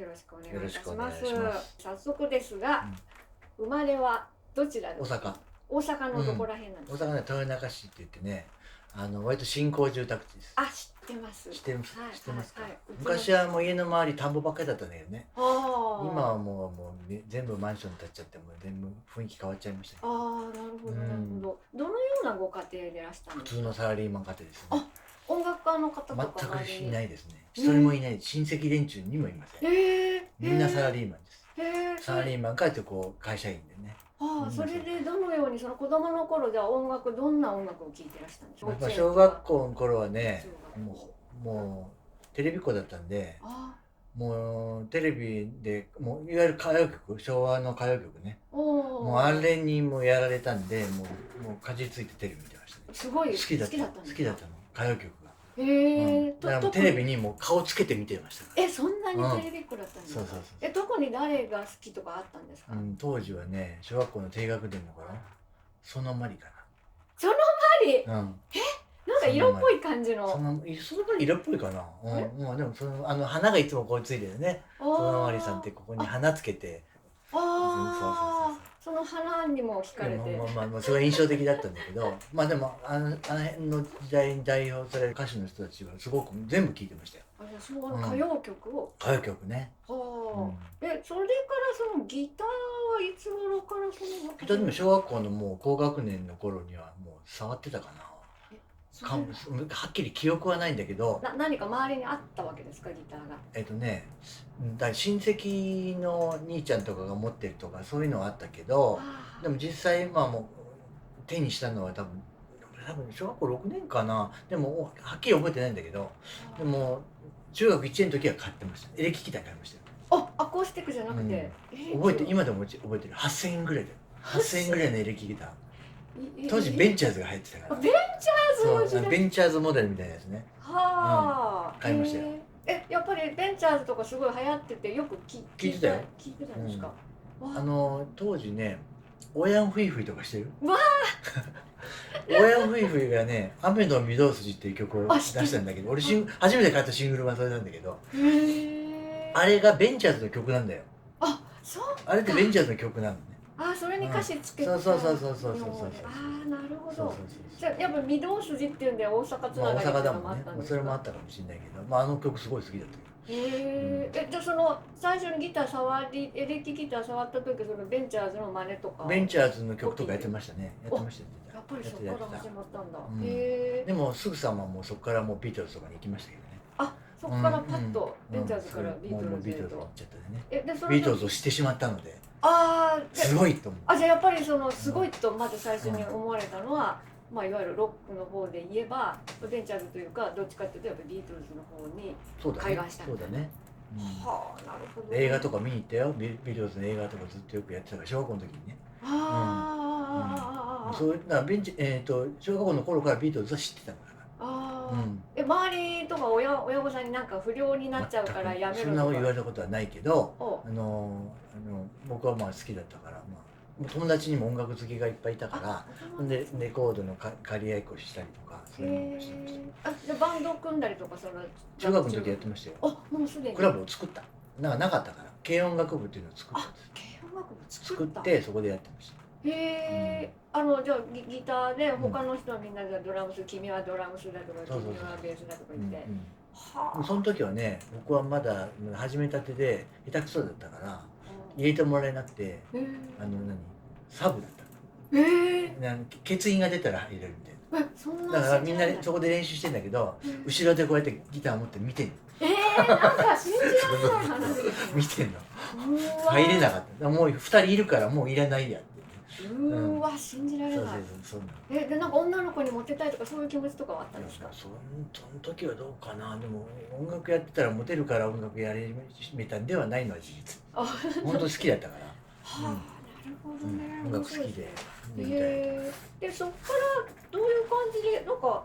ろしくお願いいよろたしましくお願いす。します。早速ですが、生まれはどちらですか？大阪。大阪のどこら辺なんですか？大阪ね、豊中市って言ってね、割と新興住宅地です。あ、知ってます。知ってます、はい知ってますか？はいはい。昔はもう家の周り田んぼばっかりだったんだけどね。今あはもう全部マンション建っちゃって、もう全部雰囲気変わっちゃいましたけど。あ、なるほどなるほど。どのようなご家庭でいらしたん普ですか？通のサラリーマン家庭ですね。あ、音楽家の方とか全くい周りに。ないですね。一人もいない。親戚連中にもいません。みんなサラリーマンです。サラリーマンかって会社員でね。それでどのようにその子供の頃じゃどんな音楽を聴いてらしたんですか？小学校の頃はね、もうテレビっ子だったんで、もうテレビでもういわゆる歌謡曲、昭和の歌謡曲ね、もうあれにもやられたんで、もうかじりついてテレビ見てましたね。すごい好きだったの、歌謡曲が。だからテレビにもう顔つけて見てましたから。そんなにテレビっ子だったんですか？特に誰が好きとかあったんですか？当時はね、小学校の低学年の頃、そのまりかな。そのまり？なんか色っぽい感じの。そのまり色っぽいかな。でも花がいつもこうついてるね。そのまりさんってここに花つけて。その花にも惹かれて。それが印象的だったんだけど、でもあの辺の時代に代表される歌手の人たちはすごく全部聴いてましたよ。昭和の歌謡曲を。歌謡曲ね。それからそのギターはいつ頃からその？ギターでも小学校のもう高学年の頃にはもう触ってたかな。はっきり記憶はないんだけど、何か周りにあったわけですか、ギターが。親戚の兄ちゃんとかが持ってるとかそういうのはあったけど、でも実際もう手にしたのは多分小学校6年かな。でもはっきり覚えてないんだけど、でも中学1年の時は買ってました。エレキギター買いましたよ。アコースティックじゃなくて、今でも覚えてる。8000円ぐらいで8000円ぐらいのエレキギター。当時ベンチャーズが入ってたから。ベンチャーズモデルみたいなやつね。買いましたよ。やっぱりベンチャーズとかすごい流行っててよく聞いてたよ。聞いてたんですか？当時ね、オーヤンフイフイとかしてる？オーヤンフイフイがね、雨の御堂筋っていう曲を出したんだけど、俺初めて買ったシングルはそれなんだけど、あれがベンチャーズの曲なんだよ。あれってベンチャーズの曲なのね。それに歌詞つけて。そう。なるほど。じゃあやっぱ御堂筋っていうんで大阪つながりっていうのもあったんですか？それもあったかもしれないけど、あの曲すごい好きだったけど。じゃあその最初にエレキギター触った時、そのベンチャーズの真似とか？ベンチャーズの曲とかやってましたね。やっぱりそこから始まったんだ。でもすぐさまもうそこからもうビートルズとかに行きましたけどね。そこからパッとベンチャーズからビートルズへと。ビートルズに行っちゃったね。ビートルズをしてしまったので。すごいと思う。じゃあやっぱりそのすごいとまず最初に思われたのは、いわゆるロックの方で言えばベンチャーズというか、どっちかっていうとやっぱビートルズの方に開眼したんだね。なるほど。映画とか見に行ったよ。ビートルズの映画とかずっとよくやってたから、小学校の時にね。小学校の頃からビートルズは知ってたんだから。周りとか親御さんになんか不良になっちゃうからやめろとか。そんな言われたことはないけど、僕は好きだったから、友達にも音楽好きがいっぱいいたから、でレコードの借り合いっこしたりとか、そういうのをしてました。じゃあバンド組んだりとか、中学の時やってましたよ。もうすでにクラブを作った。なかったから、軽音楽部っていうのを作ったんです。軽音楽部作ってそこでやってました。じゃあギターで他の人はみんなでドラムス、君はドラムスだとか、君はベースだとか言って、その時はね、僕はまだ始めたてで下手くそだったから入れてもらえなくて、サブだった。欠員が出たら入れるみたいな。だからみんなそこで練習してんだけど、後ろでこうやってギター持って見てんの。なんか信じられない話です。見てんの。入れなかった。もう2人いるからもういらないやって。信じられない。でなんか女の子にモテたいとかそういう気持ちとかはあったんですか？その時はどうかな。でも音楽やってたらモテるから音楽やり始めたんではないのは事実。本当好きだったから。なるほどね。音楽好きで。でそっからどういう感じでなんか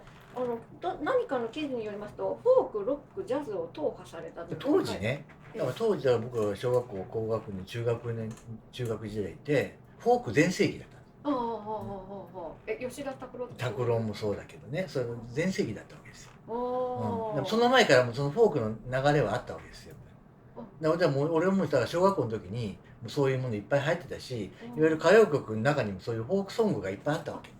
何かの記事によりますと、フォーク、ロック、ジャズを踏破されたと。当時ね。だから当時は僕は小学校高学年中学時代でフォーク全盛期だったんです。吉田拓郎。拓郎もそうだけどね、それ全盛期だったわけですよ。でもその前からもそのフォークの流れはあったわけですよ。だからもう俺もだから小学校の時にそういうものいっぱい入ってたし、いわゆる歌謡曲の中にもそういうフォークソングがいっぱいあったわけ。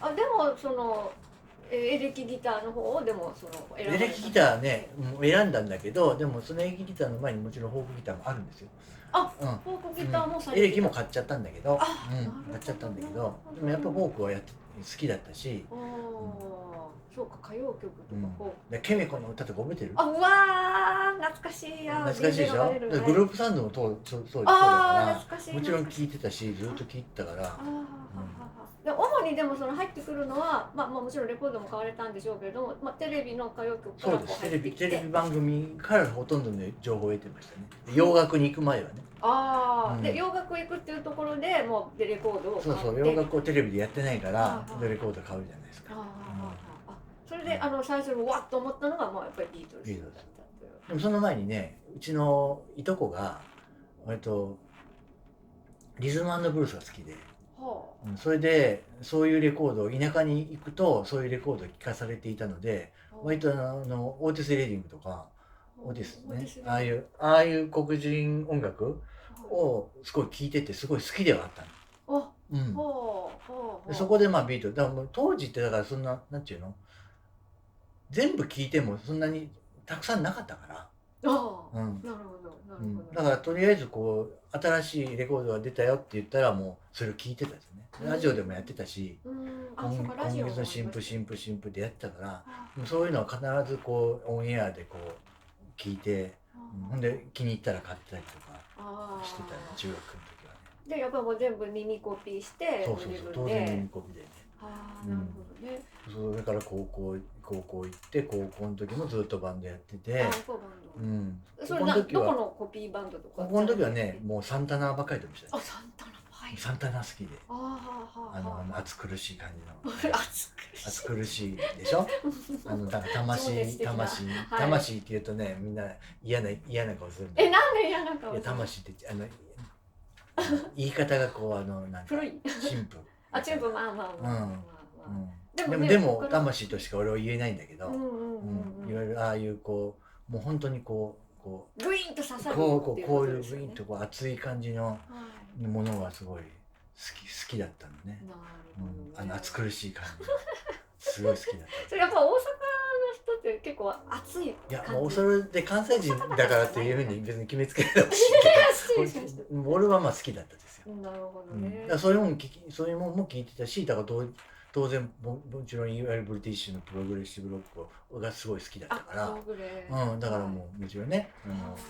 あ、でもそのエレキギターの方をでもそのエレキギターね選んだんだけど、でもそのエレキギターの前にもちろんフォークギターもあるんですよ。あ、フォークギターもエレキも買っちゃったんだけど、買っちゃったんだけど、でもやっぱフォークは好きだったし。そうか、歌謡曲とかフォーク。でケミコの歌とか覚えてる？あ、うわー、懐かしいや。懐かしいでしょ。グループサウンドもそうだから、もちろん聴いてたし、ずっと聴いてたから。で主にでもその入ってくるのは、まあもちろんレコードも買われたんでしょうけれども、まあテレビの歌謡曲からこう入ってきて。テレビ番組からほとんどの情報を得てましたね。洋楽に行く前はね。で洋楽行くっていうところでもうレコードを買って。そう洋楽をテレビでやってないからレコード買うじゃないですか。それで最初にわっと思ったのがもうやっぱりビートルズだったという。でもその前にね、うちのいとこが割とリズム&ブルースが好きで、それでそういうレコードを田舎に行くとそういうレコードを聴かされていたので、割とオーティス・レディングとかオーティスね、ああいう黒人音楽をすごい聴いててすごい好きではあったの。そこでまあビートルだから当時ってだからそんななんていうの、全部聴いてもそんなにたくさんなかったから。なるほどなるほど。だからとりあえずこう新しいレコードが出たよって言ったらもうそれを聴いてたんですよね。ラジオでもやってたし、今月の新婦でやってたから、そういうのは必ずこうオンエアでこう聞いて、ほんで気に入ったら買ったりとかしてたね、中学の時はね。でやっぱもう全部耳コピーして、そう当然耳コピーでね。なるほどね。それから高校行って高校の時もずっとバンドやってて。それどこのコピーバンドとか？高校の時はね、もうサンタナばっかりやってましたよ。サンタナ。サンタナ好きで。暑苦しい感じの。暑苦しいでしょ。だから魂って言うとね、みんな嫌な顔する。なんで嫌な顔？魂って言い方がこうなんか古い。陳腐。陳腐まあ。でも魂としか俺は言えないんだけど、いわゆるああいうこうもう本当にこうグイーンと刺さるこういうグイーンとこう熱い感じのものがすごい好きだったのね。暑苦しい感じすごい好きだった。それやっぱ大阪の人って結構熱い。いやもうそれで関西人だからっていうふうに別に決めつけないでほしいけど、俺はまあ好きだったですよ。なるほどね。そういうもんも聞いてたし、だから当然もちろんいわゆるブリティッシュのプログレッシブロックがすごい好きだったから、だからもうちろんね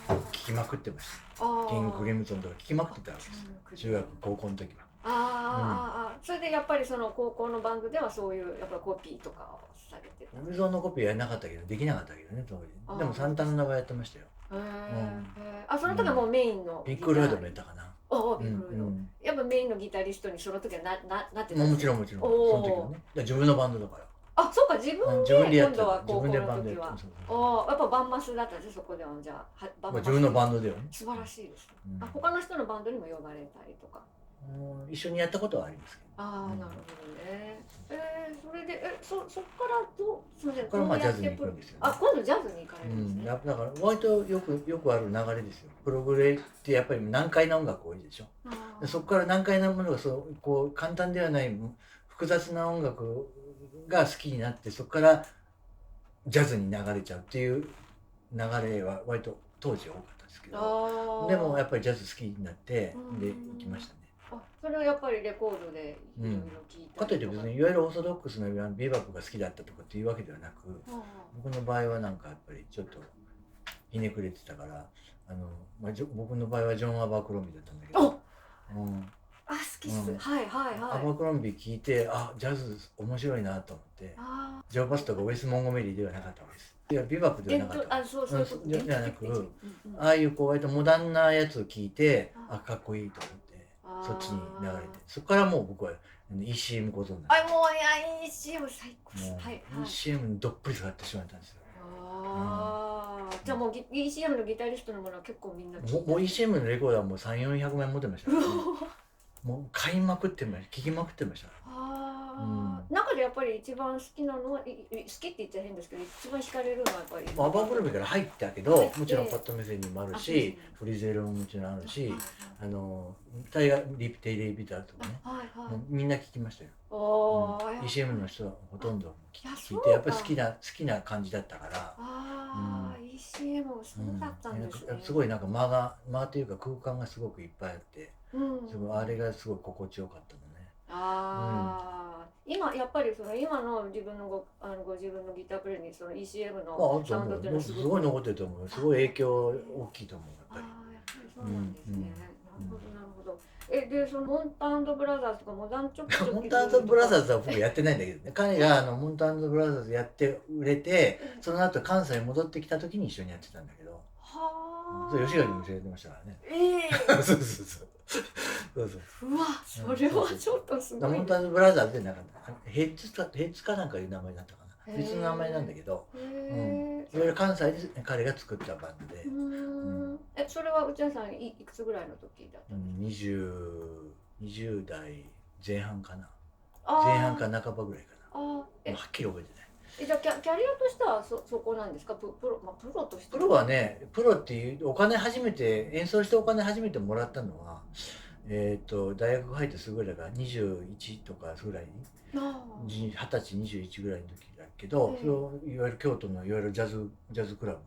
聴きまくってました。キング・クリムゾンとか聴きまくってたわけです、中学高校の時は。それでやっぱりその高校のバンドではそういうやっぱコピーとかをされてた。クリムゾンのコピーはやらなかったけどできなかったけどね当時。でもサンタナの名前やってましたよ。その時はもうメインのビッグロイドもやったかな。やっぱメインのギタリストにその時はなってた。もちろんその時はね。自分のバンドだから。そうか、自分で今度は高校の時は。やっぱバンマスだったんですそこでは。じゃあ自分のバンドではね。素晴らしいです。他の人のバンドにも呼ばれたりとか。一緒にやったことはありますけど。なるほどね。それでそっからどうまあジャズに行くんですよ。今度ジャズに行かれるんですね。だから割とよくある流れですよ。プログレってやっぱり難解な音楽多いでしょ。そこから難解なものがこう簡単ではない複雑な音楽が好きになって、そこからジャズに流れちゃうっていう流れは割と当時多かったですけど、でもやっぱりジャズ好きになってで行きましたね。それはやっぱりレコードでいろいろ聞いたかといって別にいわゆるオーソドックスなビバップが好きだったとかっていうわけではなく、僕の場合はなんかやっぱりちょっとひねくれてたから、僕の場合はジョン・アバークロンビーだったんだけど、好きっす。はい。アバークロンビー聞いてジャズ面白いなと思って、ジョー・バスとかウェス・モンゴメリーではなかったわけです。いやビバップではなかったではなく、ああいうこう割とモダンなやつを聞いてかっこいいと思って。そっちに流れて、そこからもう僕は ECM ご存知なんです。もうECM 最高です。ECM にどっぷり使ってしまったんですよ。じゃあもう ECM のギタリストのものは結構みんなもう ECM のレコードはもう300、400枚持ってました。もう買いまくってました、聴きまくってました。中でやっぱり一番好きなのは好きって言っちゃ変ですけど、一番惹かれるのはやっぱりアバングルメから入ったけど、もちろんパッドメセニもあるし、フリゼロももちろんあるし、タイガーテイレイビターとかね、みんな聞きましたよ。ECM の人はほとんど聞いて、やっぱり好きな感じだったから。ECM そうだったんですね。すごいなんか間というか空間がすごくいっぱいあって、あれがすごい心地よかったのね。今やっぱり今のご自分のギタープレイにその ECM のサウンドっていうのはすごい残ってると思う。すごい影響大きいと思う、やっぱり。やっぱりそうなんですね。なるほどなるほど。でそのモンタ&ブラザーズとかモダンチョッキモンタ&ブラザーズは僕やってないんだけどね。彼がモンタ&ブラザーズやって売れて、その後関西に戻ってきた時に一緒にやってたんだけど。吉垣も教えてましたからね。そうそうそう。うわ、それはちょっとすごい。モンタ&ブラザーズでなんかヘッズかなんかいう名前だったかな。別の名前なんだけど、いろいろ関西で彼が作ったバンドで。それは内田さんいくつぐらいの時だったんですか？20代前半かな。前半か半ばぐらいかな。はっきり覚えてない。じゃあキャリアとしてはそこなんですか？プロとして。プロはね、プロっていう演奏してお金初めてもらったのは、大学入ってすぐぐらいだから21とかぐらい、20歳21ぐらいの時だけど、それをいわゆる京都のいわゆるジャズクラブ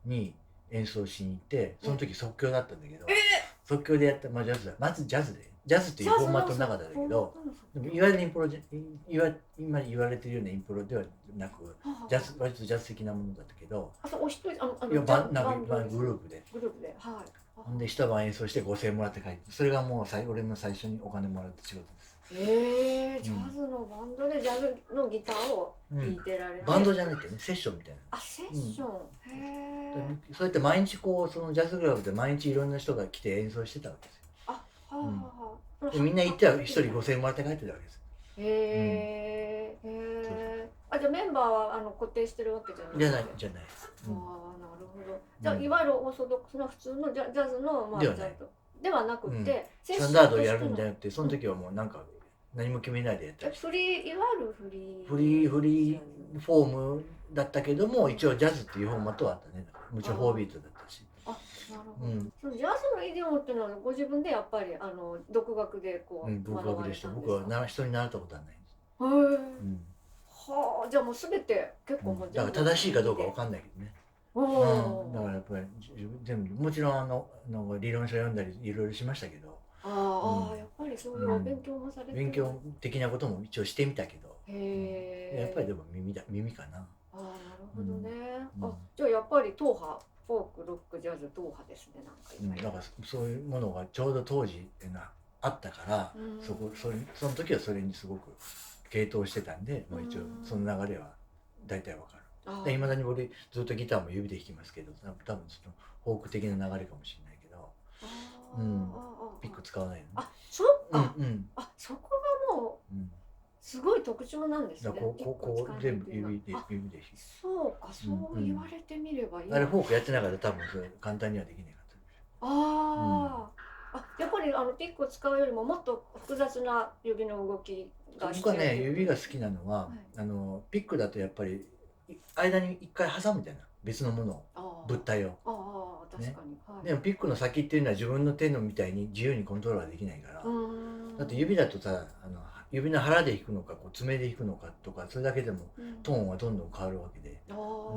に演奏しに行って、その時即興だったんだけど、即興でやった、まずジャズっていうフォーマットの中だけど、でもいわゆるインプロ今言われてるようなインプロではなく、割とジャズ的なものだったけど、お一人グループで。はい。ほんで一晩演奏して5000円もらって帰って、それがもう俺の最初にお金もらった仕事です。ジャズのバンドでジャズのギターを弾いてられる。バンドじゃなくてね、セッションみたいな。セッション。そうやって毎日そのジャズクラブで毎日いろんな人が来て演奏してたわけですよ。みんな行っては一人5000円もらって帰ってたわけです。じゃあメンバーは固定してるわけじゃない？じゃない。なるほど。じゃあいわゆるオーソドックスな普通のジャズのではなくて、スタンダードをやるんじゃなくて、その時はもうなんか何も決めないでやったり。いわゆるフリーフォームだったけども、一応ジャズっていうフォーマットはあったね。もちろん4ビートだったし。なるほど。そのジャズのイディオムっていうのはご自分でやっぱり独学で独学でした。僕は人に習ったことはないんです。じゃあもう全て結構もうだから正しいかどうかわかんないけどね。だからやっぱり全部もちろん理論書読んだりいろいろしましたけど。やっぱりそういう勉強もされて。勉強的なことも一応してみたけど。やっぱりでも耳かな。なるほどね。じゃあやっぱり党派。フォーク、ロック、ジャズ、党派ですね。だからそういうものがちょうど当時っていうのはあったから、その時はそれにすごく傾倒してたんで、一応その流れは大体わかる。いまだに僕ずっとギターも指で弾きますけど、多分そのフォーク的な流れかもしれないけど、ピック使わないの。そっか。そこがもうすごい特徴なんですね。こう全部指でそうか、そう言われてみればいい。あれフォークやってなかったら多分それ簡単にはできないかった。やっぱりピックを使うよりももっと複雑な指の動きが僕はね、指が好きなのはピックだとやっぱり間に一回挟むじゃない、別のものを、物体を。確かに。でもピックの先っていうのは自分の手のみたいに自由にコントロールはできないから、だって指だとさ、指の腹で弾くのか爪で弾くのかとか、それだけでもトーンはどんどん変わるわけで、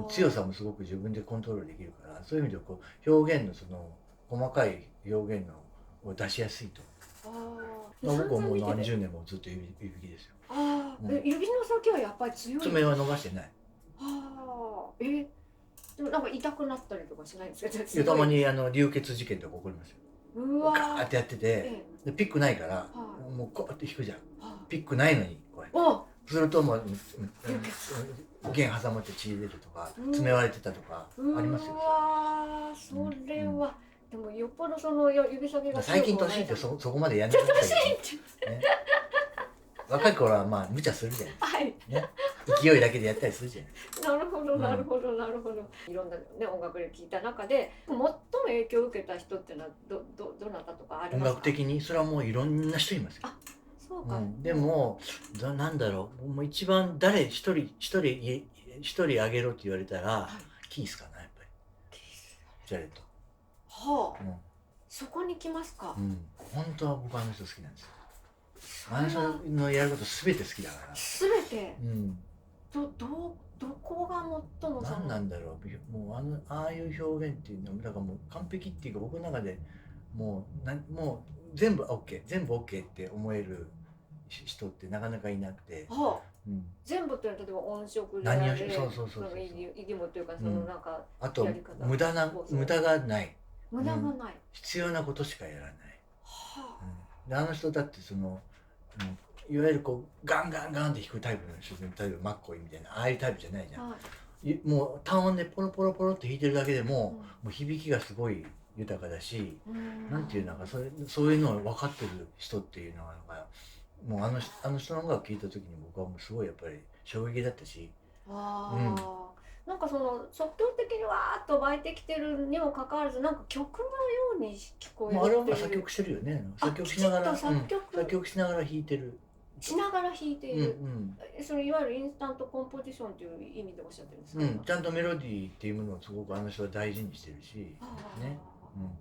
強さもすごく自分でコントロールできるから、そういう意味で表現の細かい表現を出しやすいと。僕はもう何十年もずっと指弾きですよ。指の先はやっぱり強い。爪は伸ばしてない。でもなんか痛くなったりとかしないんですか？たまに流血事件とか起こりますよ。ガーってやってて、ピックないからもうこうやって弾くじゃん。ピックないのにこうやってするともう弦挟まって血出るとか、爪割れてたとかありますよ。それはでもよっぽど指先が最近年いってそこまでやんなくなったけど、若い頃はまあ無茶するじゃないですか。勢いだけでやったりするじゃない。なるほど。いろんな音楽で聴いた中で最も影響を受けた人っていうのはどなたとかありますか？音楽的にそれはもういろんな人いますよ。そうか、でもなんだろう、もう一番一人あげろって言われたら、はい、キースかな、やっぱり。ジャレット。はあ、そこに来ますか。本当は僕あの人好きなんですよ。あのそれは人のやることすべて好きだから。全て、どこが最も何なんだろう、もうああいう表現っていうのはだからもう完璧っていうか、僕の中でもう全部 OK 全部 OK って思える人ってなかなかいなくて、はあ、全部っていうのは例えば音色であれ、そう意義もというか、そのなんかあとやり方、無駄がない、無駄がない、必要なことしかやらない。はであの人だってその、いわゆるこうガンガンガンって弾くタイプの人で、例えばマッコイみたいなああいうタイプじゃないじゃん。もう単音でポロポロポロって弾いてるだけでも、もう響きがすごい豊かだし、なんていうなんかそういうのを分かってる人っていうのがもうあの人の音楽聴いた時に僕はもうすごいやっぱり衝撃だったし。なんかその即興的にわーっと湧いてきてるにもかかわらず、なんか曲のように聞こえるっていう。あれは作曲してるよね。作曲しながら弾いてる。それいわゆるインスタントコンポジションという意味でおっしゃってるんですか。ちゃんとメロディーっていうものをすごくあの人は大事にしてるし、ね、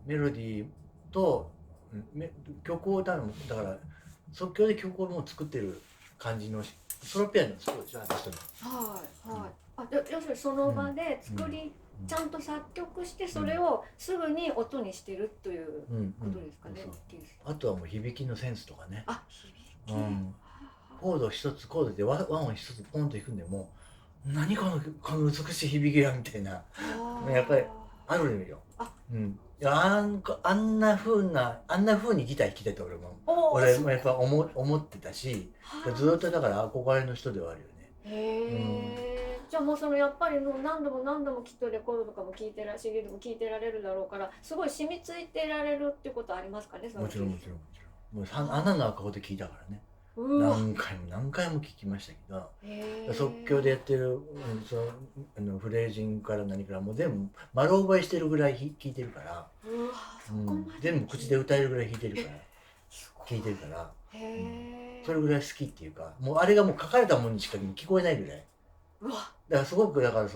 メロディーと曲をだから即興で曲をもう作ってる感じのソロピアノそうでしょ、あの人の。要するにその場で作り、ちゃんと作曲してそれをすぐに音にしてるということですかね。あとはもう響きのセンスとかね。響き。コードで和音一つポンと弾くんでも、何この美しい響きがみたいな、やっぱりあるのよ。あんな風にギター弾きたいと俺もやっぱ思ってたし、ずっとだから憧れの人ではあるよね。じゃあもうそのやっぱり何度もきっとレコードとかもCD でも聴いてられるだろうから、すごい染みついてられるってことありますかね。もちろんもう穴の赤子で聴いたからね。何回も聞きましたけど、即興でやってるフレージングから何からもう全部丸覚えしてるぐらい弾いてるから、全部口で歌えるぐらい弾いてるから聞いてるから、それぐらい好きっていうか、もうあれがもう書かれたものにしか聞こえないぐらい。だからすごくなんか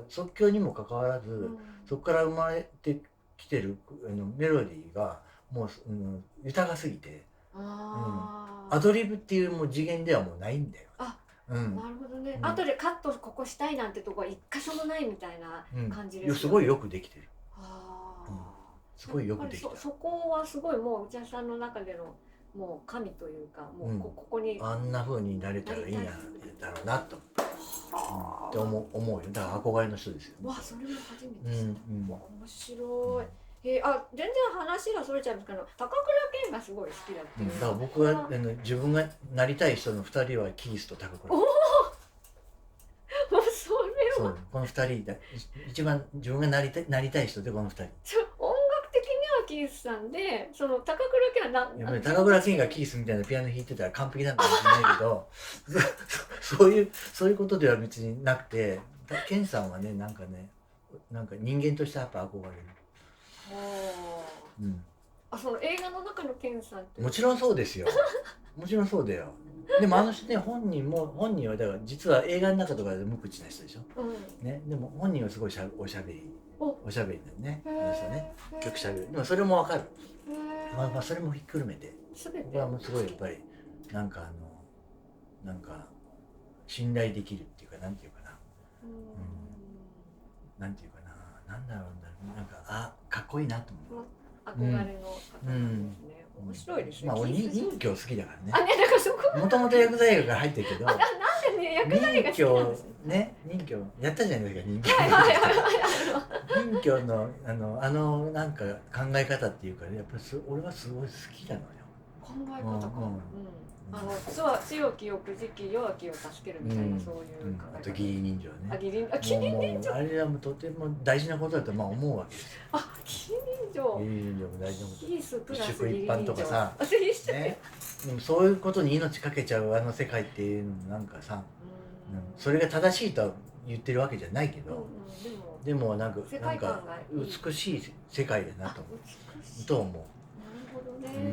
即興にもかかわらず、そこから生まれてきてるメロディーがもう豊かすぎて。アドリブっていうもう次元ではもうないんだよ。なるほどね。後でカットここしたいなんてとこは一箇所もないみたいな感じですよね。すごいよくできてる。すごいよくできてる。そこはすごいもう内田さんの中でのもう神というか、もうここにあんな風になれたらいいんだろうなとって思うよ。だから憧れの人ですよ。わ、それも初めて知った。面白い。全然話がそれちゃうんですけど、高倉健がすごい好きだっていう。だから僕は自分がなりたい人の2人はキースと高倉。もうそれはこの2人一番自分がなりたい人でこの2人。音楽的にはキースさんで、その高倉健は高倉健がキースみたいなピアノ弾いてたら完璧なんかもしれないけどそういうことでは別になくて、健さんはね、なんか人間としてやっぱ憧れる。その映画の中の健さんってもちろんそうですよ。もちろんそうだよ。でもあの人ね、本人はだから実は映画の中とかで無口な人でしょ。でも本人はすごいおしゃべりだよね。あの人ね、曲しゃべる。でもそれもわかる。それもひっくるめて、僕はもうすごいやっぱりなんか信頼できるっていうか、なんていうかな、なんていうかな、なんだろう、なんかかっこいいなと思う。憧れの方なんですね。面白いですね。俺任侠好きだからね。だからそこもともと薬剤映画から入ってるけど、なんでね、薬剤映画好きなんですね。任侠やったじゃないですか、任侠。任侠のなんか考え方っていうか、やっぱり俺はすごい好きなのよ。考え方か。強きよくじき弱きを助けるみたいな、そういう考え方。あと義理人情ね。義理人情。あれはもうとても大事なことだと思うわけですよ。義理人情。義理人情も大事なこと。ヒースプラス一一般とかさ。ね。でもそういうことに命かけちゃうあの世界っていうのなんかさ、それが正しいとは言ってるわけじゃないけど、でもなんか美しい世界だなと思う。なるほどね。